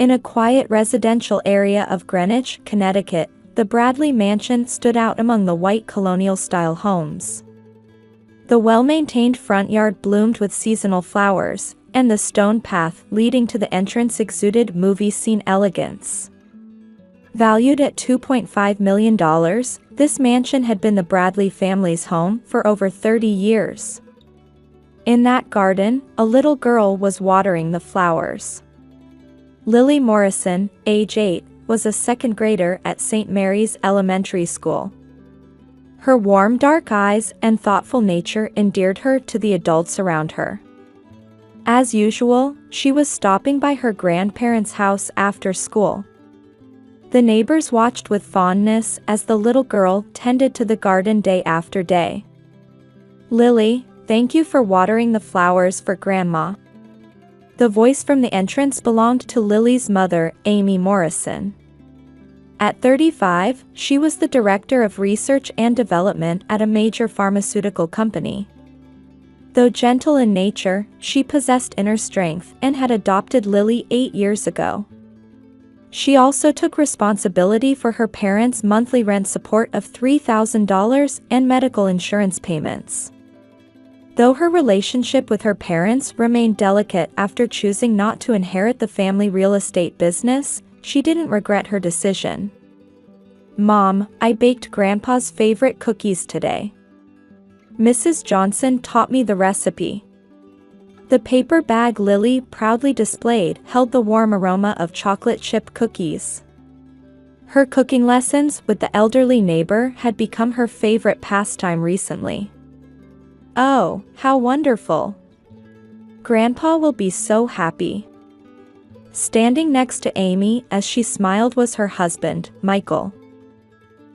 In a quiet residential area of Greenwich, Connecticut, the Bradley Mansion stood out among the white colonial-style homes. The well-maintained front yard bloomed with seasonal flowers, and the stone path leading to the entrance exuded movie scene elegance. Valued at $2.5 million, this mansion had been the Bradley family's home for over 30 years. In that garden, a little girl was watering the flowers. Lily Morrison, age 8, was a second grader at St. Mary's Elementary School. Her warm dark eyes and thoughtful nature endeared her to the adults around her. As usual, she was stopping by her grandparents' house after school. The neighbors watched with fondness as the little girl tended to the garden day after day. "Lily, thank you for watering the flowers for Grandma." The voice from the entrance belonged to Lily's mother, Amy Morrison. At 35, she was the director of research and development at a major pharmaceutical company. Though gentle in nature, she possessed inner strength and had adopted Lily 8 years ago. She also took responsibility for her parents' monthly rent support of $3,000 and medical insurance payments. Though her relationship with her parents remained delicate after choosing not to inherit the family real estate business, she didn't regret her decision. "Mom, I baked Grandpa's favorite cookies today. Mrs. Johnson taught me the recipe." The paper bag Lily proudly displayed held the warm aroma of chocolate chip cookies. Her cooking lessons with the elderly neighbor had become her favorite pastime recently. "Oh, how wonderful! Grandpa will be so happy." Standing next to Amy as she smiled was her husband, Michael.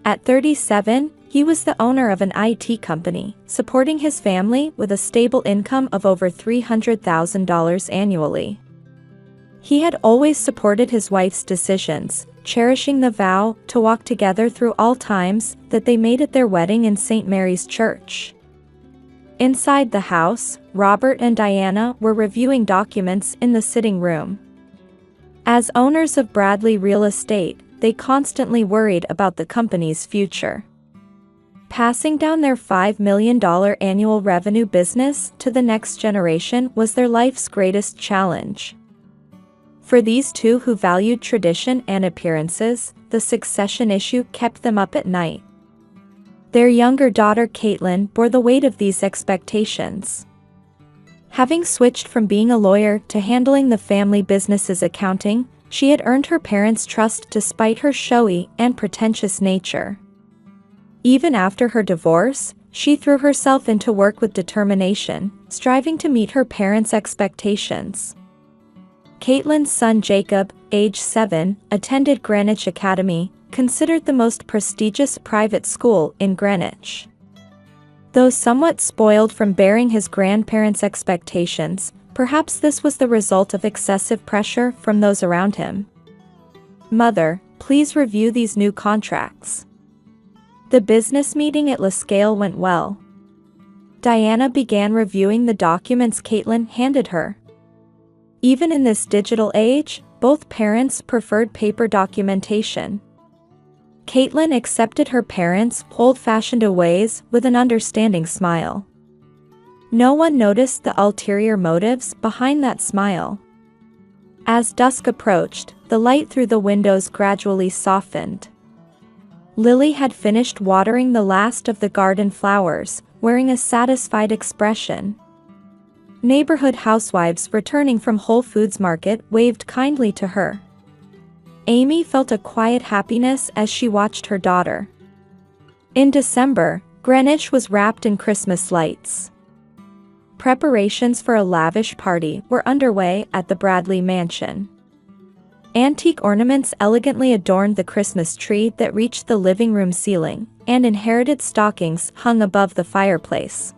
At 37, he was the owner of an IT company, supporting his family with a stable income of over $300,000 annually. He had always supported his wife's decisions, cherishing the vow to walk together through all times that they made at their wedding in St. Mary's Church. Inside the house, Robert and Diana were reviewing documents in the sitting room. As owners of Bradley Real Estate, they constantly worried about the company's future. Passing down their $5 million annual revenue business to the next generation was their life's greatest challenge. For these two who valued tradition and appearances, the succession issue kept them up at night. Their younger daughter Caitlin bore the weight of these expectations. Having switched from being a lawyer to handling the family business's accounting, she had earned her parents' trust despite her showy and pretentious nature. Even after her divorce, she threw herself into work with determination, striving to meet her parents' expectations. Caitlin's son Jacob, age 7, attended Greenwich Academy, considered the most prestigious private school in Greenwich. Though somewhat spoiled from bearing his grandparents' expectations, perhaps this was the result of excessive pressure from those around him. "Mother, please review these new contracts." The business meeting at La Scale went well. Diana began reviewing the documents Caitlin handed her. Even in this digital age, both parents preferred paper documentation. Caitlin accepted her parents' old-fashioned ways with an understanding smile. No one noticed the ulterior motives behind that smile. As dusk approached, the light through the windows gradually softened. Lily had finished watering the last of the garden flowers, wearing a satisfied expression. Neighborhood housewives returning from Whole Foods Market waved kindly to her. Amy felt a quiet happiness as she watched her daughter. In December, Greenwich was wrapped in Christmas lights. Preparations for a lavish party were underway at the Bradley Mansion. Antique ornaments elegantly adorned the Christmas tree that reached the living room ceiling, and inherited stockings hung above the fireplace.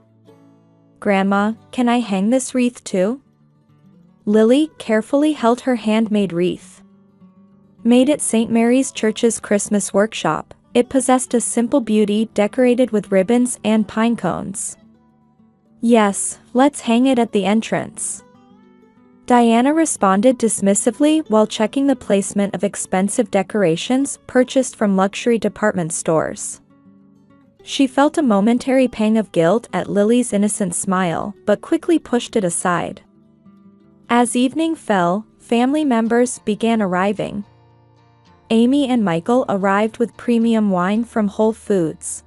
"Grandma, can I hang this wreath too?" Lily carefully held her handmade wreath. Made at St. Mary's Church's Christmas workshop, it possessed a simple beauty decorated with ribbons and pine cones. "Yes, let's hang it at the entrance." Diana responded dismissively while checking the placement of expensive decorations purchased from luxury department stores. She felt a momentary pang of guilt at Lily's innocent smile, but quickly pushed it aside. As evening fell, family members began arriving. Amy and Michael arrived with premium wine from Whole Foods.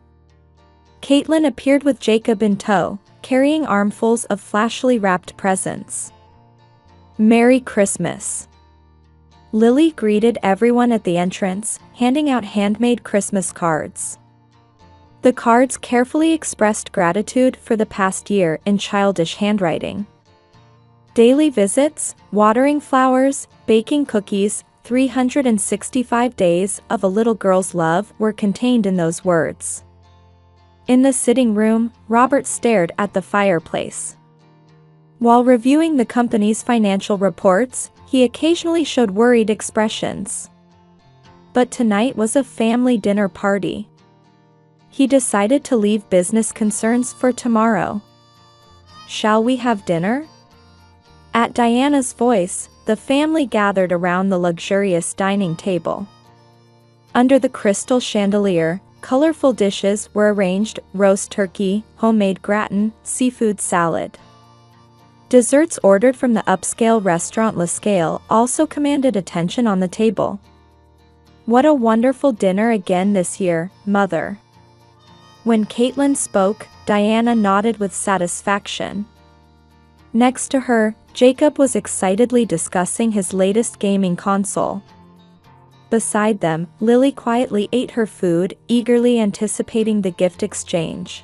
Caitlin appeared with Jacob in tow, carrying armfuls of flashily wrapped presents. Merry Christmas! Lily greeted everyone at the entrance, handing out handmade Christmas cards. The cards carefully expressed gratitude for the past year in childish handwriting. Daily visits, watering flowers, baking cookies, 365 days of a little girl's love were contained in those words. In the sitting room, Robert stared at the fireplace. While reviewing the company's financial reports, he occasionally showed worried expressions. But tonight was a family dinner party. He decided to leave business concerns for tomorrow. "Shall we have dinner?" At Diana's voice, the family gathered around the luxurious dining table. Under the crystal chandelier, colorful dishes were arranged: roast turkey, homemade gratin, seafood salad. Desserts ordered from the upscale restaurant La Scale also commanded attention on the table. "What a wonderful dinner again this year, Mother." When Caitlin spoke, Diana nodded with satisfaction. Next to her, Jacob was excitedly discussing his latest gaming console. Beside them, Lily quietly ate her food, eagerly anticipating the gift exchange.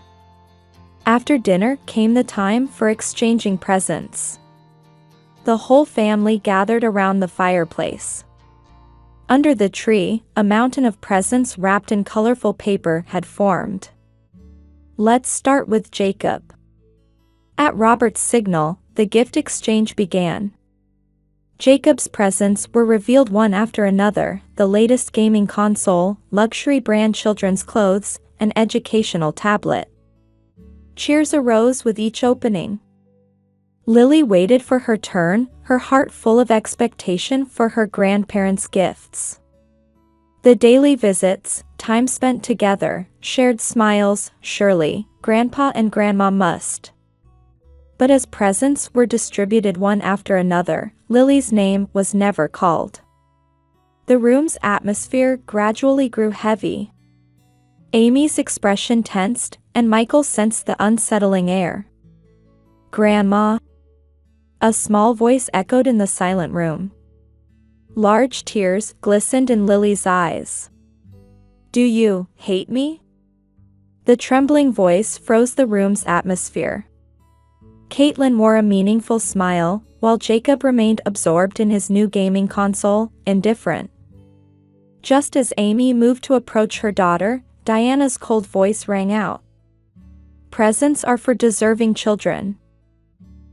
After dinner came the time for exchanging presents. The whole family gathered around the fireplace. Under the tree, a mountain of presents wrapped in colorful paper had formed. Let's start with Jacob. At Robert's signal, the gift exchange began. Jacob's presents were revealed one after another: the latest gaming console, luxury brand children's clothes, an educational tablet. Cheers arose with each opening. Lily waited for her turn, her heart full of expectation for her grandparents' gifts. The daily visits, time spent together, shared smiles. Surely, Grandpa and Grandma must. But as presents were distributed one after another, Lily's name was never called. The room's atmosphere gradually grew heavy. Amy's expression tensed, and Michael sensed the unsettling air. "Grandma?" A small voice echoed in the silent room. Large tears glistened in Lily's eyes. "Do you hate me?" The trembling voice froze the room's atmosphere. Caitlin wore a meaningful smile, while Jacob remained absorbed in his new gaming console, indifferent. Just as Amy moved to approach her daughter, Diana's cold voice rang out. "Presents are for deserving children."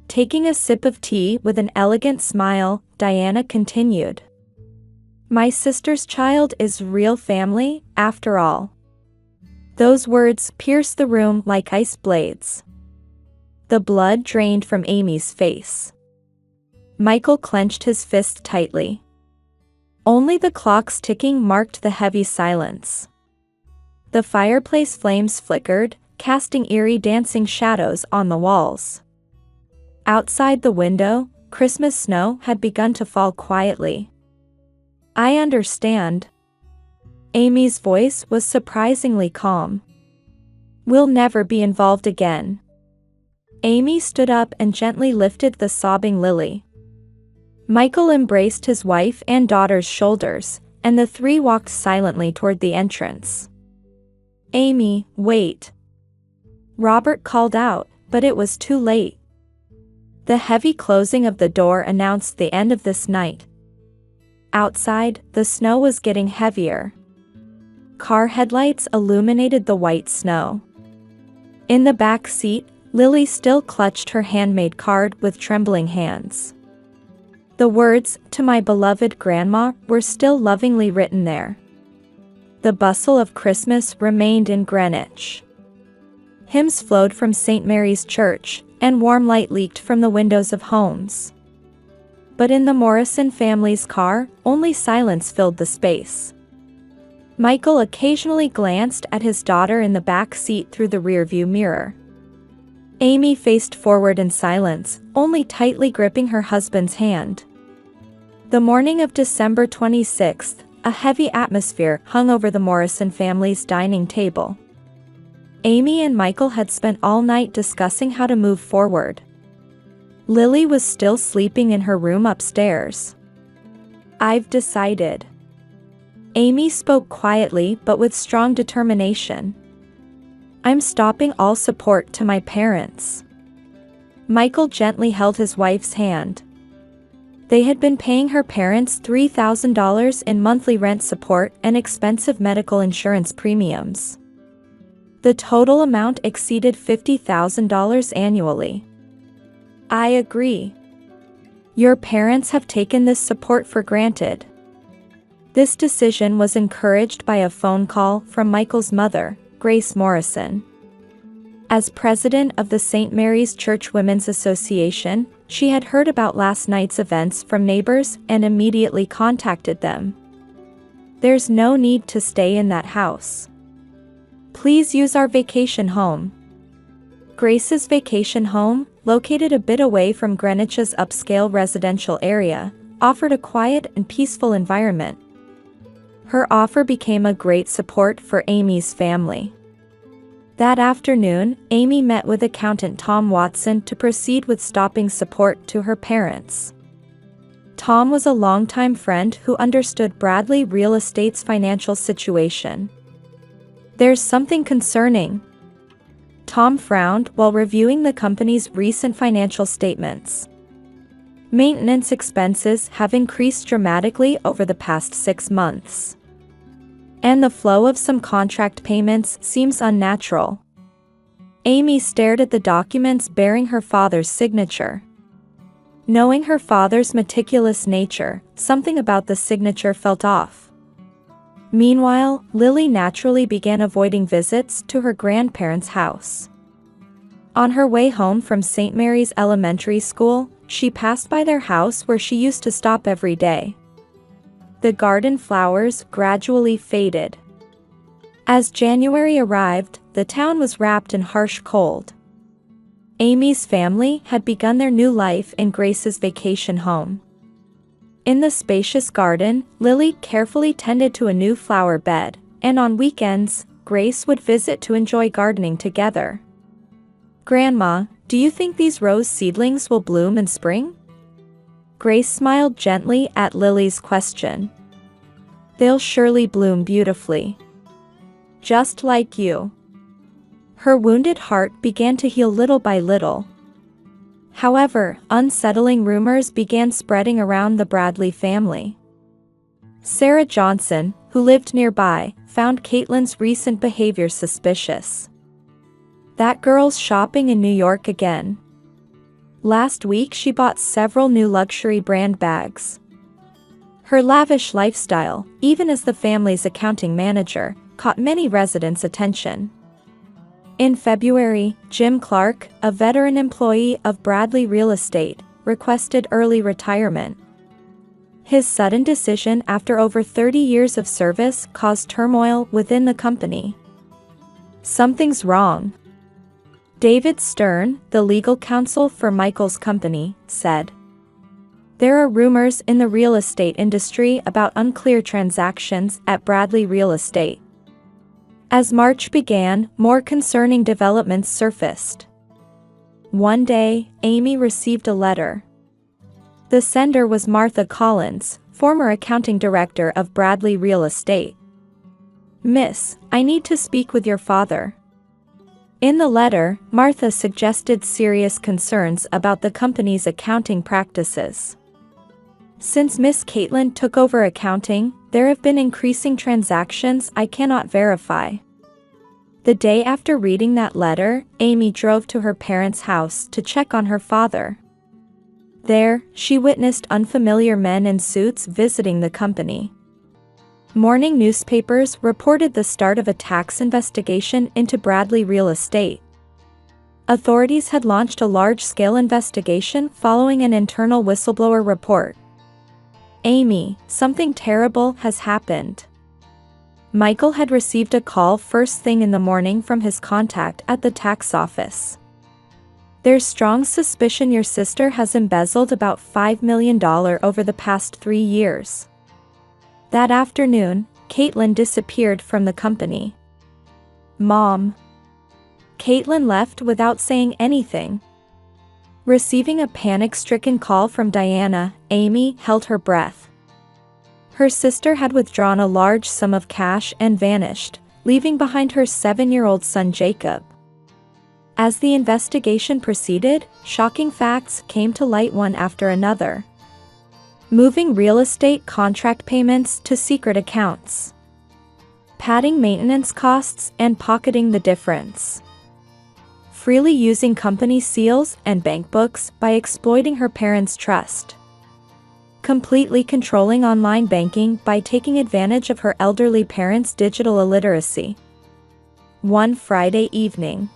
Taking a sip of tea with an elegant smile, Diana continued. "My sister's child is real family, after all." Those words pierced the room like ice blades. The blood drained from Amy's face. Michael clenched his fist tightly. Only the clock's ticking marked the heavy silence. The fireplace flames flickered, casting eerie dancing shadows on the walls. Outside the window, Christmas snow had begun to fall quietly. "I understand." Amy's voice was surprisingly calm. "We'll never be involved again." Amy stood up and gently lifted the sobbing Lily. Michael embraced his wife and daughter's shoulders, and the three walked silently toward the entrance. "Amy, wait." Robert called out, but it was too late. The heavy closing of the door announced the end of this night. Outside, the snow was getting heavier. Car headlights illuminated the white snow. In the back seat, Lily still clutched her handmade card with trembling hands. The words, "To my beloved Grandma," were still lovingly written there. The bustle of Christmas remained in Greenwich. Hymns flowed from St. Mary's Church, and warm light leaked from the windows of homes. But in the Morrison family's car, only silence filled the space. Michael occasionally glanced at his daughter in the back seat through the rearview mirror. Amy faced forward in silence, only tightly gripping her husband's hand. The morning of December 26th, a heavy atmosphere hung over the Morrison family's dining table. Amy and Michael had spent all night discussing how to move forward. Lily was still sleeping in her room upstairs. "I've decided." Amy spoke quietly but with strong determination. "I'm stopping all support to my parents." Michael gently held his wife's hand. They had been paying her parents $3,000 in monthly rent support and expensive medical insurance premiums. The total amount exceeded $50,000 annually. "I agree. Your parents have taken this support for granted." This decision was encouraged by a phone call from Michael's mother, Grace Morrison. As president of the St. Mary's Church Women's Association, she had heard about last night's events from neighbors and immediately contacted them. "There's no need to stay in that house. Please use our vacation home." Grace's vacation home, located a bit away from Greenwich's upscale residential area, offered a quiet and peaceful environment. Her offer became a great support for Amy's family. That afternoon, Amy met with accountant Tom Watson to proceed with stopping support to her parents. Tom was a longtime friend who understood Bradley Real Estate's financial situation. "There's something concerning." Tom frowned while reviewing the company's recent financial statements. Maintenance expenses have increased dramatically over the past 6 months. And the flow of some contract payments seems unnatural. Amy stared at the documents bearing her father's signature. Knowing her father's meticulous nature, something about the signature felt off. Meanwhile, Lily naturally began avoiding visits to her grandparents' house. On her way home from St. Mary's Elementary School, she passed by their house where she used to stop every day. The garden flowers gradually faded. As January arrived, the town was wrapped in harsh cold. Amy's family had begun their new life in Grace's vacation home. In the spacious garden, Lily carefully tended to a new flower bed, and on weekends, Grace would visit to enjoy gardening together. "Grandma, do you think these rose seedlings will bloom in spring?" Grace smiled gently at Lily's question. "They'll surely bloom beautifully. Just like you." Her wounded heart began to heal little by little. However, unsettling rumors began spreading around the Bradley family. Sarah Johnson, who lived nearby, found Caitlin's recent behavior suspicious. "That girl's shopping in New York again. Last week she bought several new luxury brand bags." Her lavish lifestyle, even as the family's accounting manager, caught many residents' attention. In February, Jim Clark, a veteran employee of Bradley Real Estate, requested early retirement. His sudden decision after over 30 years of service caused turmoil within the company. "Something's wrong." David Stern, the legal counsel for Michael's company, said. "There are rumors in the real estate industry about unclear transactions at Bradley Real Estate." As March began, more concerning developments surfaced. One day, Amy received a letter. The sender was Martha Collins, former accounting director of Bradley Real Estate. "Miss, I need to speak with your father." In the letter, Martha suggested serious concerns about the company's accounting practices. "Since Miss Caitlin took over accounting, there have been increasing transactions I cannot verify." The day after reading that letter, Amy drove to her parents' house to check on her father. There, she witnessed unfamiliar men in suits visiting the company. Morning newspapers reported the start of a tax investigation into Bradley Real Estate. Authorities had launched a large-scale investigation following an internal whistleblower report. "Amy, something terrible has happened." Michael had received a call first thing in the morning from his contact at the tax office. "There's strong suspicion your sister has embezzled about $5 million over the past 3 years." That afternoon, Caitlin disappeared from the company. "Mom." Caitlin left without saying anything. Receiving a panic-stricken call from Diana, Amy held her breath. Her sister had withdrawn a large sum of cash and vanished, leaving behind her 7-year-old son Jacob. As the investigation proceeded, shocking facts came to light one after another. Moving real estate contract payments to secret accounts. Padding maintenance costs and pocketing the difference. Freely using company seals and bank books by exploiting her parents' trust. Completely controlling online banking by taking advantage of her elderly parents' digital illiteracy. One Friday evening,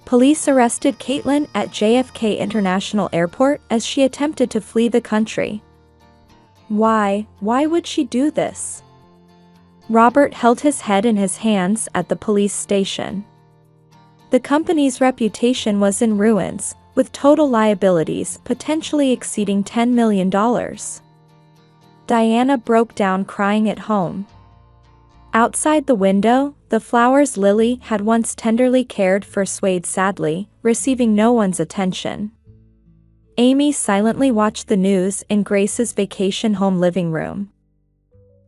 police arrested Caitlin at JFK International Airport as she attempted to flee the country. Why would she do this? Robert held his head in his hands at the police station. The company's reputation was in ruins, with total liabilities potentially exceeding $10 million. Diana broke down crying at home. Outside the window, the flowers Lily had once tenderly cared for swayed sadly, receiving no one's attention. Amy silently watched the news in Grace's vacation home living room.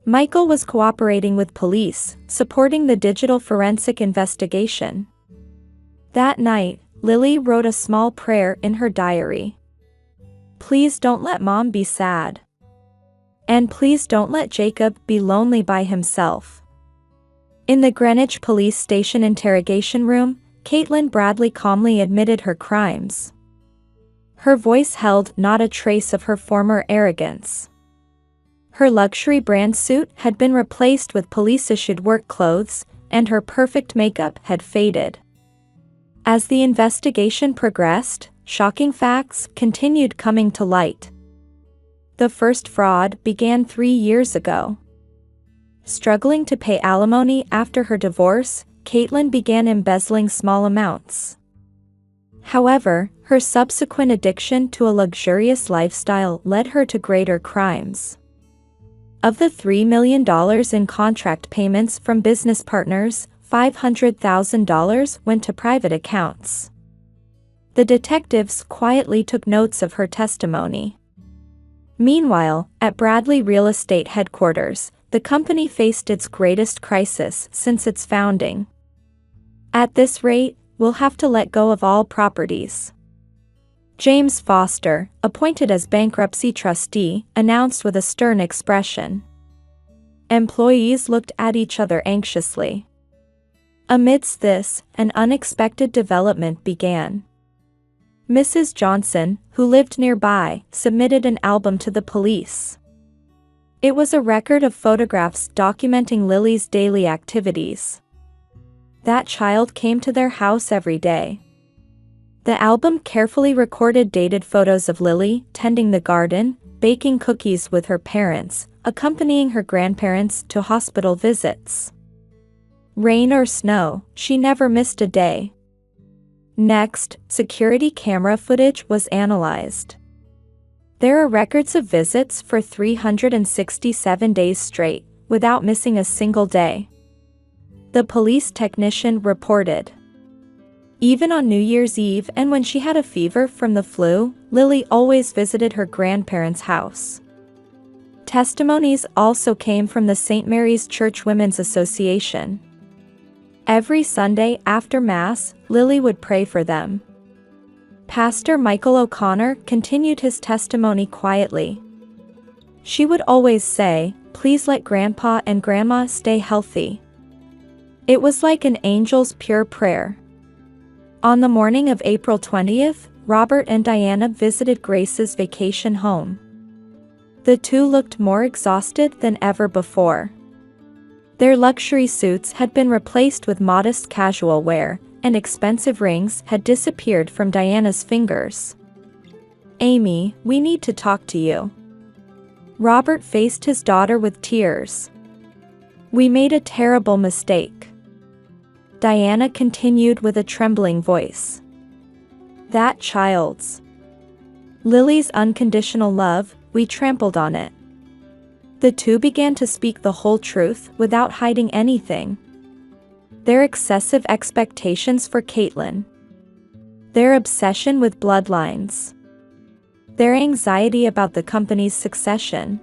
Michael was cooperating with police, supporting the digital forensic investigation. That night, Lily wrote a small prayer in her diary. "Please don't let Mom be sad. And please don't let Jacob be lonely by himself." In the Greenwich police station interrogation room, Caitlin Bradley calmly admitted her crimes. Her voice held not a trace of her former arrogance. Her luxury brand suit had been replaced with police-issued work clothes, and her perfect makeup had faded. As the investigation progressed, shocking facts continued coming to light. The first fraud began 3 years ago. Struggling to pay alimony after her divorce, Caitlin began embezzling small amounts. However, her subsequent addiction to a luxurious lifestyle led her to greater crimes. Of the $3 million in contract payments from business partners, $500,000 went to private accounts. The detectives quietly took notes of her testimony. Meanwhile, at Bradley Real Estate headquarters, the company faced its greatest crisis since its founding. "At this rate, we'll have to let go of all properties." James Foster, appointed as bankruptcy trustee, announced with a stern expression. Employees looked at each other anxiously. Amidst this, an unexpected development began. Mrs. Johnson, who lived nearby, submitted an album to the police. It was a record of photographs documenting Lily's daily activities. That child came to their house every day. The album carefully recorded dated photos of Lily tending the garden, baking cookies with her parents, accompanying her grandparents to hospital visits. Rain or snow, she never missed a day. Next, security camera footage was analyzed. There are records of visits for 367 days straight, without missing a single day. The police technician reported. Even on New Year's Eve and when she had a fever from the flu, Lily always visited her grandparents' house. Testimonies also came from the St. Mary's Church Women's Association. Every Sunday after Mass, Lily would pray for them. Pastor Michael O'Connor continued his testimony quietly. She would always say, "Please let Grandpa and Grandma stay healthy." It was like an angel's pure prayer. On the morning of April 20th, Robert and Diana visited Grace's vacation home. The two looked more exhausted than ever before. Their luxury suits had been replaced with modest casual wear, and expensive rings had disappeared from Diana's fingers. "Amy, we need to talk to you." Robert faced his daughter with tears. "We made a terrible mistake," Diana continued with a trembling voice. "That child's Lily's unconditional love, we trampled on it." The two began to speak the whole truth without hiding anything. Their excessive expectations for Caitlin, their obsession with bloodlines, their anxiety about the company's succession,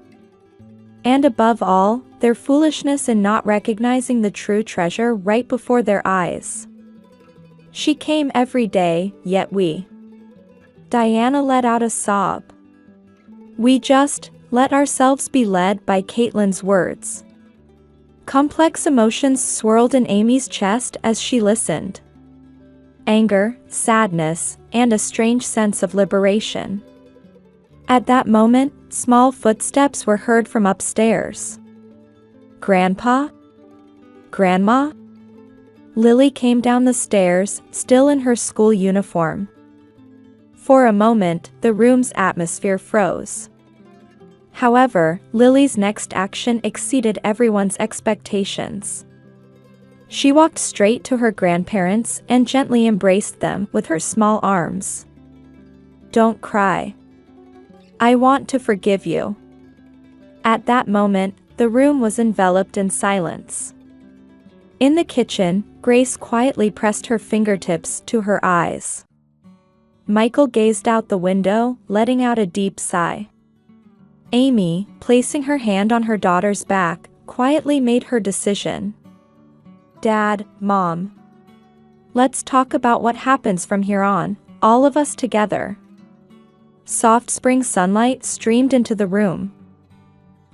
and above all, their foolishness in not recognizing the true treasure right before their eyes. "She came every day, yet we..." Diana let out a sob. "We just let ourselves be led by Caitlin's words." Complex emotions swirled in Amy's chest as she listened. Anger, sadness, and a strange sense of liberation. At that moment, small footsteps were heard from upstairs. "Grandpa? Grandma?" Lily came down the stairs, still in her school uniform. For a moment, the room's atmosphere froze. However, Lily's next action exceeded everyone's expectations. She walked straight to her grandparents and gently embraced them with her small arms. "Don't cry. I want to forgive you." At that moment, the room was enveloped in silence. In the kitchen, Grace quietly pressed her fingertips to her eyes. Michael gazed out the window, letting out a deep sigh. Amy, placing her hand on her daughter's back, quietly made her decision. "Dad, Mom. Let's talk about what happens from here on, all of us together." Soft spring sunlight streamed into the room.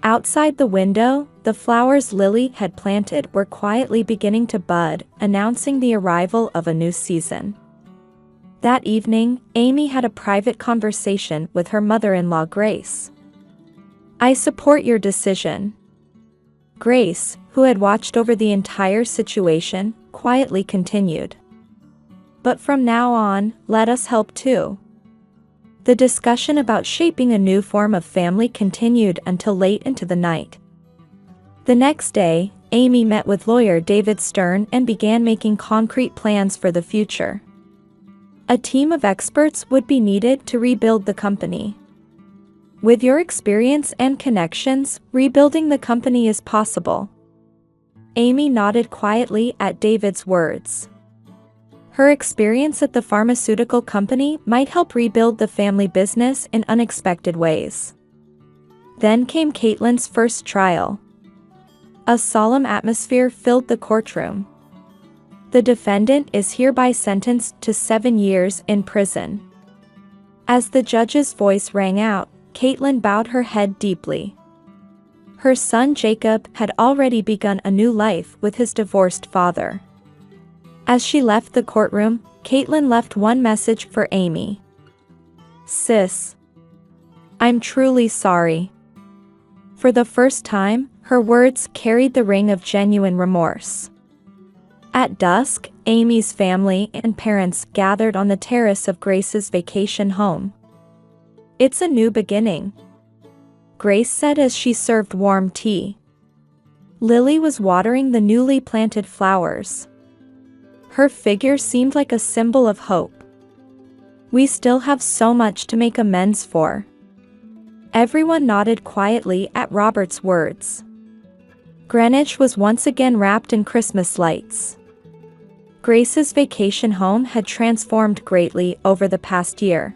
Outside the window, the flowers Lily had planted were quietly beginning to bud, announcing the arrival of a new season. That evening, Amy had a private conversation with her mother-in-law Grace. "I support your decision." Grace, who had watched over the entire situation, quietly continued. "But from now on, let us help too." The discussion about shaping a new form of family continued until late into the night. The next day, Amy met with lawyer David Stern and began making concrete plans for the future. A team of experts would be needed to rebuild the company. "With your experience and connections, rebuilding the company is possible." Amy nodded quietly at David's words. Her experience at the pharmaceutical company might help rebuild the family business in unexpected ways. Then came Caitlin's first trial. A solemn atmosphere filled the courtroom. "The defendant is hereby sentenced to 7 years in prison." As the judge's voice rang out, Caitlin bowed her head deeply. Her son Jacob had already begun a new life with his divorced father. As she left the courtroom, Caitlin left one message for Amy. "Sis, I'm truly sorry." For the first time, her words carried the ring of genuine remorse. At dusk, Amy's family and parents gathered on the terrace of Grace's vacation home. "It's a new beginning," Grace said as she served warm tea. Lily was watering the newly planted flowers. Her figure seemed like a symbol of hope. "We still have so much to make amends for." Everyone nodded quietly at Robert's words. Greenwich was once again wrapped in Christmas lights. Grace's vacation home had transformed greatly over the past year.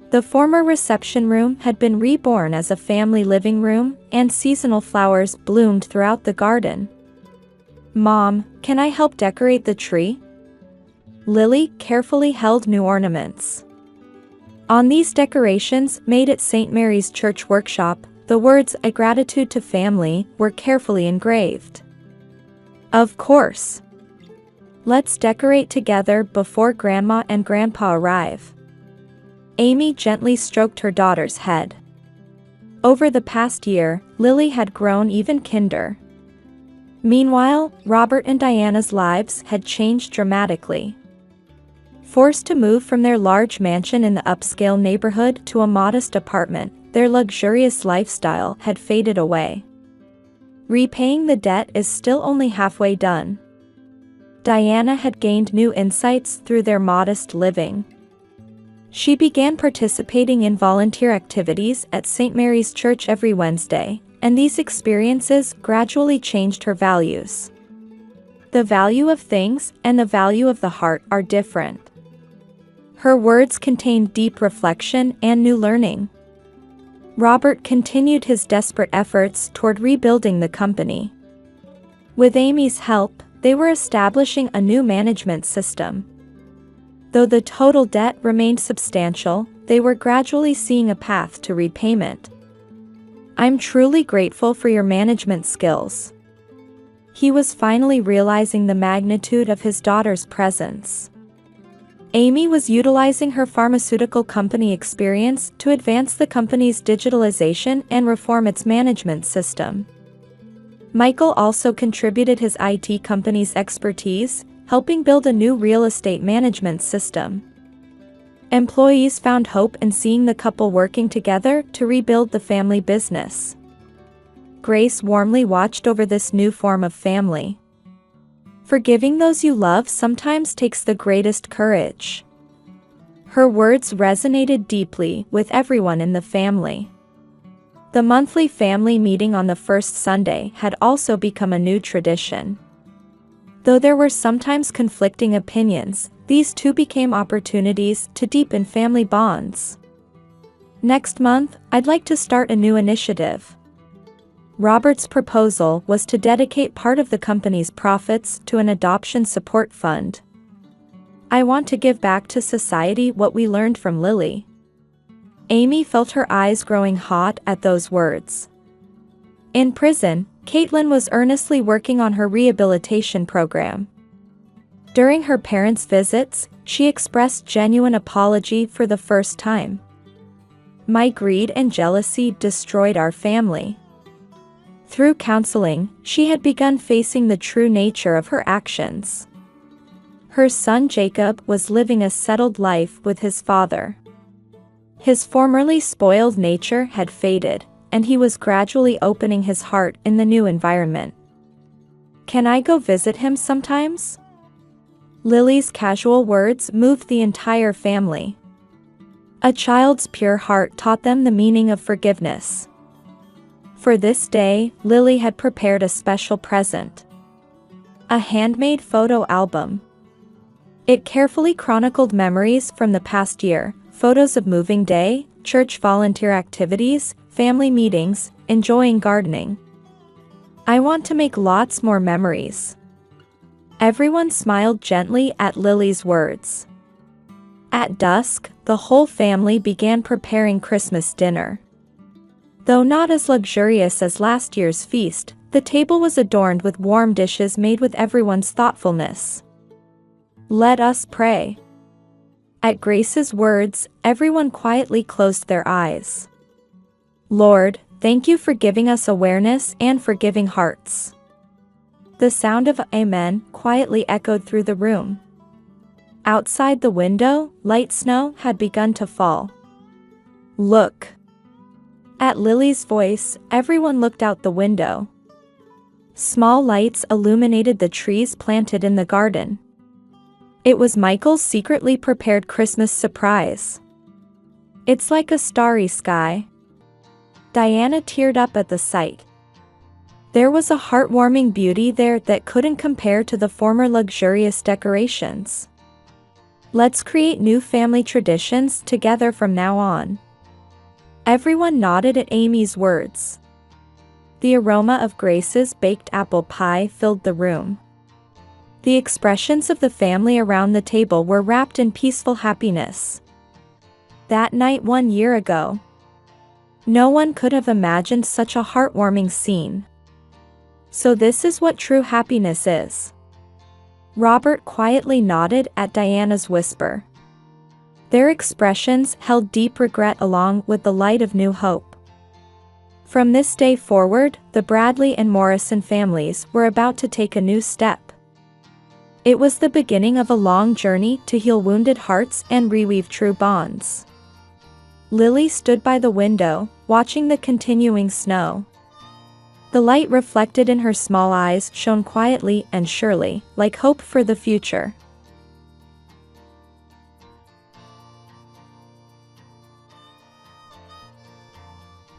The former reception room had been reborn as a family living room, and seasonal flowers bloomed throughout the garden. "Mom, can I help decorate the tree?" Lily carefully held new ornaments. On these decorations, made at St. Mary's Church Workshop, the words "A Gratitude to Family" were carefully engraved. "Of course. Let's decorate together before Grandma and Grandpa arrive." Amy gently stroked her daughter's head. Over the past year, Lily had grown even kinder. Meanwhile, Robert and Diana's lives had changed dramatically. Forced to move from their large mansion in the upscale neighborhood to a modest apartment, their luxurious lifestyle had faded away. Repaying the debt is still only halfway done. Diana had gained new insights through their modest living. She began participating in volunteer activities at St. Mary's Church every Wednesday, and these experiences gradually changed her values. The value of things and the value of the heart are different. Her words contained deep reflection and new learning. Robert continued his desperate efforts toward rebuilding the company. With Amy's help, they were establishing a new management system. Though the total debt remained substantial, they were gradually seeing a path to repayment. "I'm truly grateful for your management skills." He was finally realizing the magnitude of his daughter's presence. Amy was utilizing her pharmaceutical company experience to advance the company's digitalization and reform its management system. Michael also contributed his IT company's expertise, helping build a new real estate management system. Employees found hope in seeing the couple working together to rebuild the family business. Grace warmly watched over this new form of family. Forgiving those you love sometimes takes the greatest courage. Her words resonated deeply with everyone in the family. The monthly family meeting on the first Sunday had also become a new tradition. Though there were sometimes conflicting opinions, these two became opportunities to deepen family bonds. "Next month, I'd like to start a new initiative." Robert's proposal was to dedicate part of the company's profits to an adoption support fund. "I want to give back to society what we learned from Lily." Amy felt her eyes growing hot at those words. In prison, Caitlin was earnestly working on her rehabilitation program. During her parents' visits, she expressed genuine apology for the first time. "My greed and jealousy destroyed our family." Through counseling, she had begun facing the true nature of her actions. Her son Jacob was living a settled life with his father. His formerly spoiled nature had faded, and he was gradually opening his heart in the new environment. "Can I go visit him sometimes?" Lily's casual words moved the entire family. A child's pure heart taught them the meaning of forgiveness. For this day, Lily had prepared a special present. A handmade photo album. It carefully chronicled memories from the past year, photos of moving day, church volunteer activities, family meetings, enjoying gardening. "I want to make lots more memories." Everyone smiled gently at Lily's words. At dusk, the whole family began preparing Christmas dinner. Though not as luxurious as last year's feast, the table was adorned with warm dishes made with everyone's thoughtfulness. "Let us pray." At Grace's words, everyone quietly closed their eyes. "Lord, thank you for giving us awareness and forgiving hearts." The sound of "Amen" quietly echoed through the room. Outside the window, light snow had begun to fall. "Look." At Lily's voice, everyone looked out the window. Small lights illuminated the trees planted in the garden. It was Michael's secretly prepared Christmas surprise. "It's like a starry sky." Diana teared up at the sight. There was a heartwarming beauty there that couldn't compare to the former luxurious decorations. "Let's create new family traditions together from now on." Everyone nodded at Amy's words. The aroma of Grace's baked apple pie filled the room. The expressions of the family around the table were wrapped in peaceful happiness. That night 1 year ago, no one could have imagined such a heartwarming scene. "So this is what true happiness is." Robert quietly nodded at Diana's whisper. Their expressions held deep regret along with the light of new hope. From this day forward, the Bradley and Morrison families were about to take a new step. It was the beginning of a long journey to heal wounded hearts and reweave true bonds. Lily stood by the window, watching the continuing snow. The light reflected in her small eyes shone quietly and surely, like hope for the future.